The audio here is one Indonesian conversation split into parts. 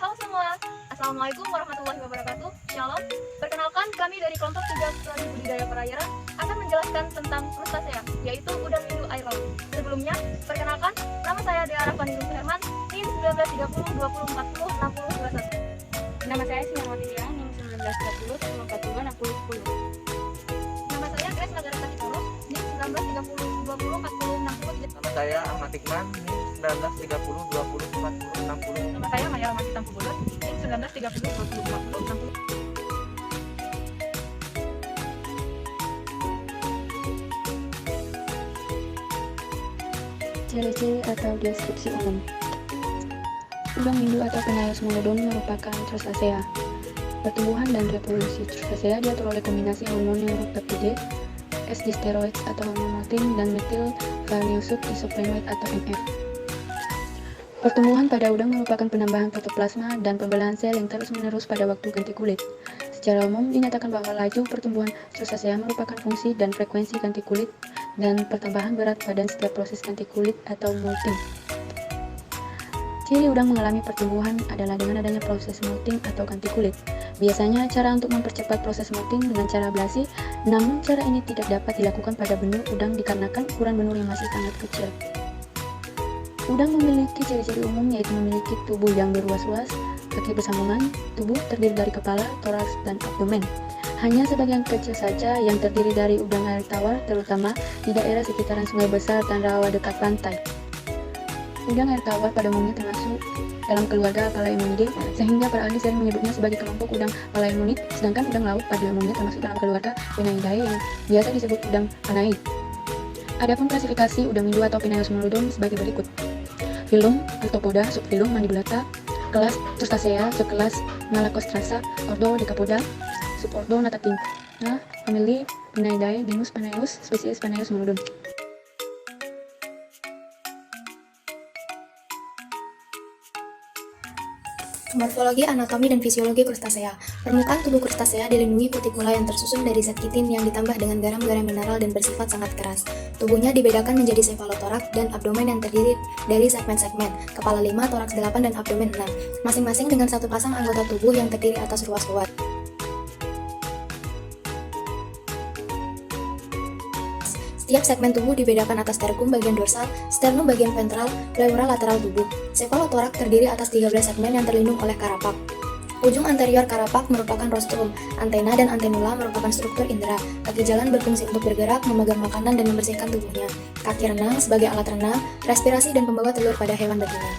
Halo semua, Assalamualaikum warahmatullahi wabarakatuh. Shalom. Perkenalkan, kami dari kelompok 3 Prodi Budidaya Perairan akan menjelaskan tentang krustasea, yaitu udang hindu air laut. Sebelumnya, perkenalkan, nama saya Dea Rafani Herman, NIM 1930 20 40 60 21. Nama saya Sinawati Dia, NIM 1930 10 40 60 10. Nama saya Grace Nagara Satiporo, NIM 1930 20 40 60 Nama saya Ahmad Iqman, NIM 1930 20 40 60. Nama saya Maya Ramati Tampubulut, NIM 1930 20 40 60. Ciri-ciri atau deskripsi umum. Udang hindu atau Penaeus molodon merupakan Crustacea. Pertumbuhan dan reproduksi Crustacea diatur oleh kombinasi hormon neuropeptide, S-steroids atau hormon dan metil valeriusuk isoprenoid atau MF. Pertumbuhan pada udang merupakan penambahan protoplasma dan pembelahan sel yang terus-menerus pada waktu ganti kulit. Secara umum dinyatakan bahwa laju pertumbuhan Crustacea merupakan fungsi dan frekuensi ganti kulit dan pertambahan berat badan setiap proses ganti kulit atau molting. Ciri udang mengalami pertumbuhan adalah dengan adanya proses molting atau ganti kulit. Biasanya cara untuk mempercepat proses molting dengan cara ablasi, namun cara ini tidak dapat dilakukan pada benur udang dikarenakan ukuran benur yang masih sangat kecil. Udang memiliki ciri-ciri umum yaitu memiliki tubuh yang berruas-ruas, kaki bersambungan, tubuh terdiri dari kepala, toraks, dan abdomen. Hanya sebagian kecil saja yang terdiri dari udang air tawar, terutama di daerah sekitaran sungai besar dan rawa dekat pantai. Udang air tawar pada umumnya termasuk dalam keluarga Palaemonidae, sehingga para ahli sering menyebutnya sebagai kelompok udang Palaemonid, sedangkan udang laut pada umumnya termasuk dalam keluarga Penaidae yang biasa disebut udang Panaid. Adapun klasifikasi udang hindu atau Penaeus molodon sebagai berikut. Filum Arthropoda, subfilum Mandibulata, kelas Crustacea, subkelas Malacostraca, ordo Decapoda, subordo Natatina, famili Penaidae, genus Penaeus, spesies Penaeus molodon. Morfologi, anatomi, dan fisiologi Crustacea. Permukaan tubuh Crustacea dilindungi kutikula yang tersusun dari zat kitin yang ditambah dengan garam-garam mineral dan bersifat sangat keras. Tubuhnya dibedakan menjadi sefalotorak dan abdomen yang terdiri dari segmen-segmen, kepala 5, toraks 8, dan abdomen 6, masing-masing dengan satu pasang anggota tubuh yang terdiri atas ruas-ruas. Setiap segmen tubuh dibedakan atas sterkum bagian dorsal, sternum bagian ventral, pleura lateral tubuh. Sefalotorak terdiri atas 13 segmen yang terlindung oleh karapak. Ujung anterior karapak merupakan rostrum, antena dan antenula merupakan struktur indera. Kaki jalan berfungsi untuk bergerak, memegang makanan, dan membersihkan tubuhnya. Kaki renang sebagai alat renang, respirasi, dan pembawa telur pada hewan betina.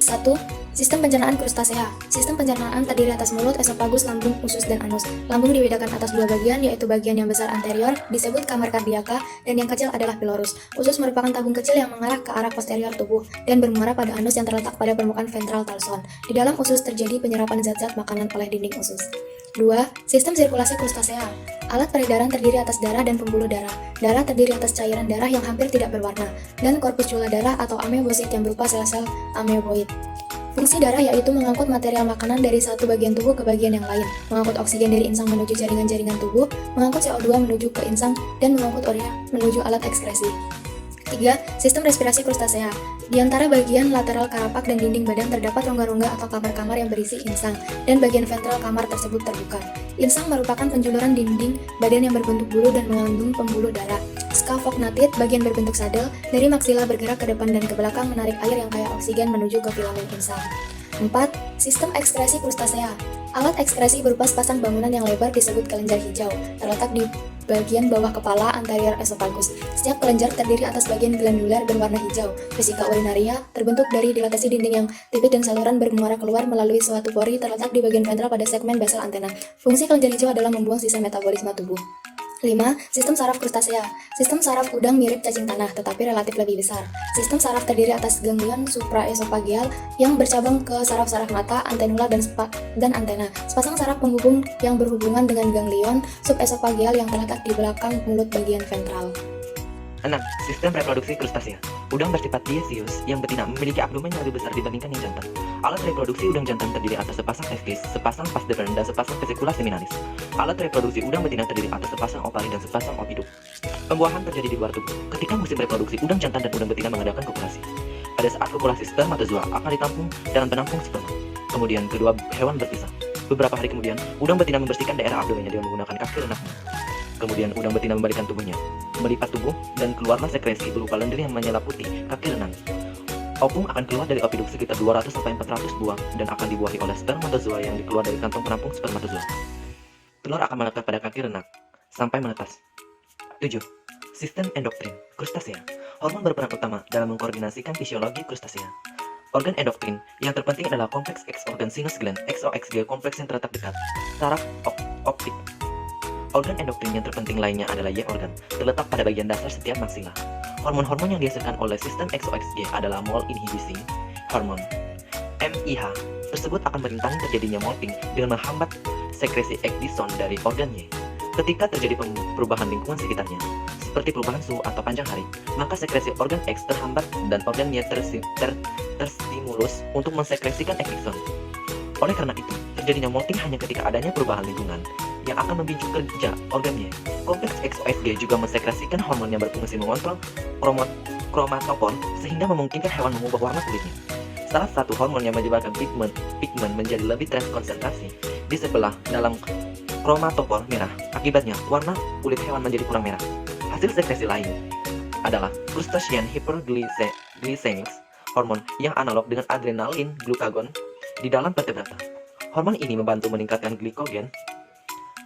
1. Sistem pencernaan Crustacea. Sistem pencernaan terdiri atas mulut, esofagus, lambung, usus, dan anus. Lambung dibedakan atas dua bagian, yaitu bagian yang besar anterior disebut kamar kardiaka dan yang kecil adalah pylorus. Usus merupakan tabung kecil yang mengarah ke arah posterior tubuh dan bermuara pada anus yang terletak pada permukaan ventral talson. Di dalam usus terjadi penyerapan zat-zat makanan oleh dinding usus. 2. Sistem sirkulasi Crustacea. Alat peredaran terdiri atas darah dan pembuluh darah. Darah terdiri atas cairan darah yang hampir tidak berwarna, dan korpuskula darah atau amebosit yang berupa sel-sel ameboid. Fungsi darah yaitu mengangkut material makanan dari satu bagian tubuh ke bagian yang lain, mengangkut oksigen dari insang menuju jaringan-jaringan tubuh, mengangkut CO2 menuju ke insang, dan mengangkut urea menuju alat ekskresi. 3. Sistem respirasi Crustacea. Di antara bagian lateral karapak dan dinding badan terdapat rongga-rongga atau kamar-kamar yang berisi insang, dan bagian ventral kamar tersebut terbuka. Insang merupakan penjuluran dinding badan yang berbentuk bulu dan mengandung pembuluh darah. Scaphognatid, bagian berbentuk sadel, dari maksila bergerak ke depan dan ke belakang menarik air yang kaya oksigen menuju ke filamen insang. 4. Sistem ekskresi Crustacea. Alat ekskresi berupa sepasang bangunan yang lebar disebut kelenjar hijau, terletak di bagian bawah kepala anterior esofagus. Setiap kelenjar terdiri atas bagian glandular berwarna hijau. Vesika urinaria terbentuk dari dilatasi dinding yang tipis dan saluran bermuara keluar melalui suatu pori terletak di bagian ventral pada segmen basal antena. Fungsi kelenjar hijau adalah membuang sisa metabolisme tubuh. 5. Sistem saraf Crustacea. Sistem saraf udang mirip cacing tanah, tetapi relatif lebih besar. Sistem saraf terdiri atas ganglion supraesofageal yang bercabang ke saraf-saraf mata, antenula, dan antena. Sepasang saraf penghubung yang berhubungan dengan ganglion subesofageal yang terletak di belakang mulut bagian ventral. 6. Sistem reproduksi Crustacea. Udang bersifat dioecious yang betina memiliki abdomen yang lebih besar dibandingkan yang jantan. Alat reproduksi udang jantan terdiri atas sepasang testis, sepasang vas deferens, dan sepasang vesicula seminalis. Alat reproduksi udang betina terdiri atas sepasang ovali dan sepasang ovidum. Pembuahan terjadi di luar tubuh. Ketika musim reproduksi, udang jantan dan udang betina mengadakan kopulasi. Pada saat kopulasi, spermatozoa akan ditampung dalam penampung sperma. Kemudian kedua hewan berpisah. Beberapa hari kemudian, udang betina membersihkan daerah abdomennya dengan menggunakan kaki renaknya. Kemudian udang betina membalikkan tubuhnya, melipat tubuh, dan keluarlah sekresi berupa lendir yang menyelimuti kaki renang. Opung akan keluar dari opiduk sekitar 200-400 buah dan akan dibuahi oleh spermatozoa yang dikeluar dari kantong penampung spermatozoa. Telur akan melekat pada kaki renak sampai menetas. 7. Sistem endokrin krustasea. Hormon berperan utama dalam mengkoordinasikan fisiologi krustasea. Organ endokrin yang terpenting adalah kompleks X organ sinus gland (XOXG), kompleks yang terletak dekat saraf optik. Organ endokrin yang terpenting lainnya adalah Y organ, terletak pada bagian dasar setiap maksila. Hormon-hormon yang dihasilkan oleh sistem XOXG adalah mole inhibiting hormon (MIH). Tersebut akan merintangi terjadinya molting dengan menghambat sekresi ecdison dari organ Y. Ketika terjadi perubahan lingkungan sekitarnya, seperti perubahan suhu atau panjang hari, maka sekresi organ X terhambat dan organ Y terstimulus untuk mensekresikan ecdison. Oleh karena itu, terjadinya molting hanya ketika adanya perubahan lingkungan yang akan memicu kerja organ Y. Kompleks XOXG juga mensekresikan hormon yang berfungsi mengontrol kromatofor sehingga memungkinkan hewan mengubah warna kulitnya. Salah satu hormon yang menyebabkan pigmen menjadi lebih terkonsentrasi di sebelah dalam kromatofor merah. Akibatnya, warna kulit hewan menjadi kurang merah. Hasil sekresi lain adalah crustacean hyperglycemic hormon yang analog dengan adrenalin glukagon di dalam vertebrata. Hormon ini membantu meningkatkan glikogen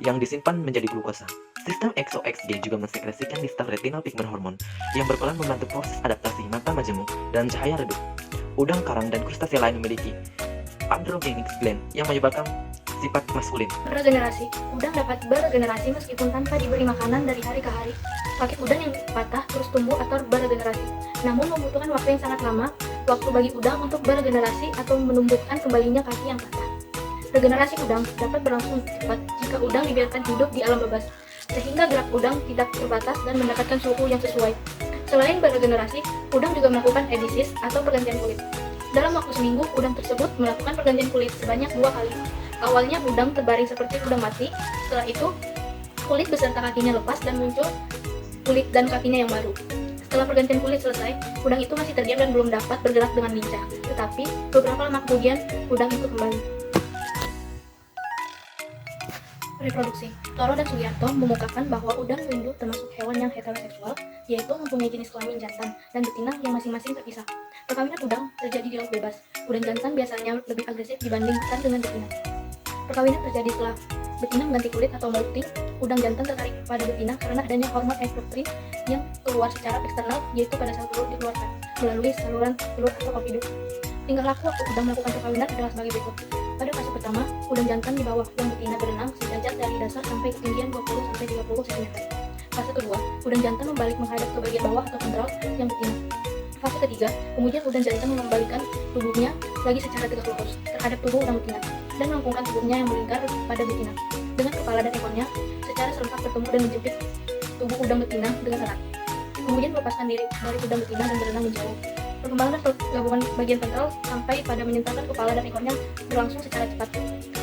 yang disimpan menjadi glukosa. Sistem XOXG juga mensekresikan distal retinal pigment hormon yang berperan membantu proses adaptasi mata majemuk dan cahaya redup. Udang, karang, dan krustasea lain memiliki androgenic gland yang menyebabkan sifat maskulin. Regenerasi. Udang dapat beregenerasi meskipun tanpa diberi makanan dari hari ke hari. Kaki udang yang patah terus tumbuh atau beregenerasi. Namun membutuhkan waktu yang sangat lama, waktu bagi udang untuk beregenerasi atau menumbuhkan kembalinya kaki yang patah. Regenerasi udang dapat berlangsung cepat jika udang dibiarkan hidup di alam bebas, sehingga gerak udang tidak terbatas dan mendapatkan suhu yang sesuai. Selain beregenerasi, udang juga melakukan edisis atau pergantian kulit. Dalam waktu seminggu, udang tersebut melakukan pergantian kulit sebanyak 2 kali. Awalnya udang terbaring seperti udang mati, setelah itu kulit beserta kakinya lepas dan muncul kulit dan kakinya yang baru. Setelah pergantian kulit selesai, udang itu masih terdiam dan belum dapat bergerak dengan lincah. Tetapi beberapa lama kemudian, udang itu kembali. Reproduksi. Toro dan Sugiarto mengungkapkan bahwa udang windu termasuk hewan yang heteroseksual, yaitu mempunyai jenis kelamin jantan dan betina yang masing-masing terpisah. Perkawinan udang terjadi di laut bebas. Udang jantan biasanya lebih agresif dibandingkan dengan betina. Perkawinan terjadi setelah betina mengganti kulit atau molting. Udang jantan tertarik pada betina karena adanya hormon endokrin yang keluar secara eksternal, yaitu pada saat telur dikeluarkan melalui saluran telur atau opiduk. Tingkah laku waktu udang melakukan perkawinan adalah sebagai berikut. Pada fase pertama, udang jantan di bawah yang betina berenang sejajar dari dasar sampai ketinggian 20-30 cm. Fase kedua, udang jantan membalik menghadap ke bagian bawah atau ventral yang betina. Fase ketiga, kemudian udang jantan mengembalikan tubuhnya lagi secara tegak lurus terhadap tubuh udang betina dan melengkungkan tubuhnya yang melingkar pada betina dengan kepala dan ekornya secara serentak bertemu dan menjepit tubuh udang betina dengan erat. Kemudian melepaskan diri dari udang betina dan berenang menjauh. Perkembangan dan gabungan bagian ventral sampai pada menyentarkan kepala dan ekornya berlangsung secara cepat.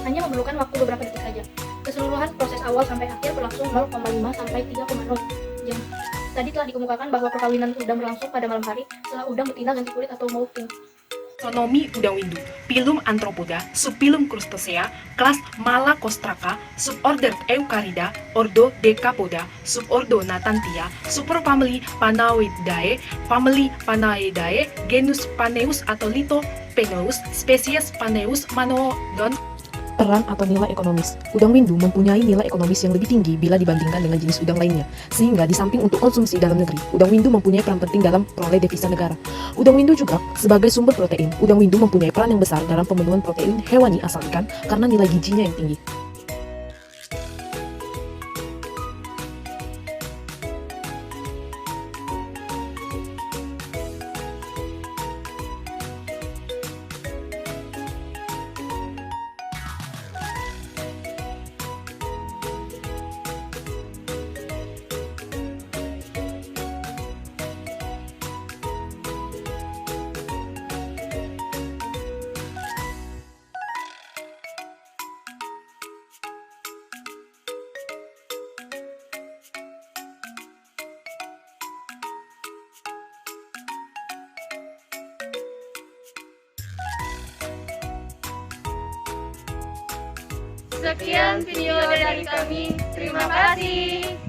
Hanya memerlukan waktu beberapa detik saja. Keseluruhan proses awal sampai akhir berlangsung 0,5 sampai 3,0 jam. Tadi telah dikemukakan bahwa perkawinan udang berlangsung pada malam hari setelah udang betina ganti kulit atau molting. Taksonomi udang windu, Phylum Anthropoda, Subphylum Crustacea, kelas Malacostraca, suborder Eucarida, ordo Decapoda, subordo Natantia, superfamily Panaoidae, family Panaoidae, genus Paneus atau Lithopeneus, spesies Paneus Manodon. Peran atau nilai ekonomis. Udang windu mempunyai nilai ekonomis yang lebih tinggi bila dibandingkan dengan jenis udang lainnya, sehingga di samping untuk konsumsi dalam negeri, udang windu mempunyai peran penting dalam peroleh devisa negara. Udang windu juga sebagai sumber protein. Udang windu mempunyai peran yang besar dalam pemenuhan protein hewani asal ikan karena nilai gizinya yang tinggi. Sekian video dari kami. Terima kasih.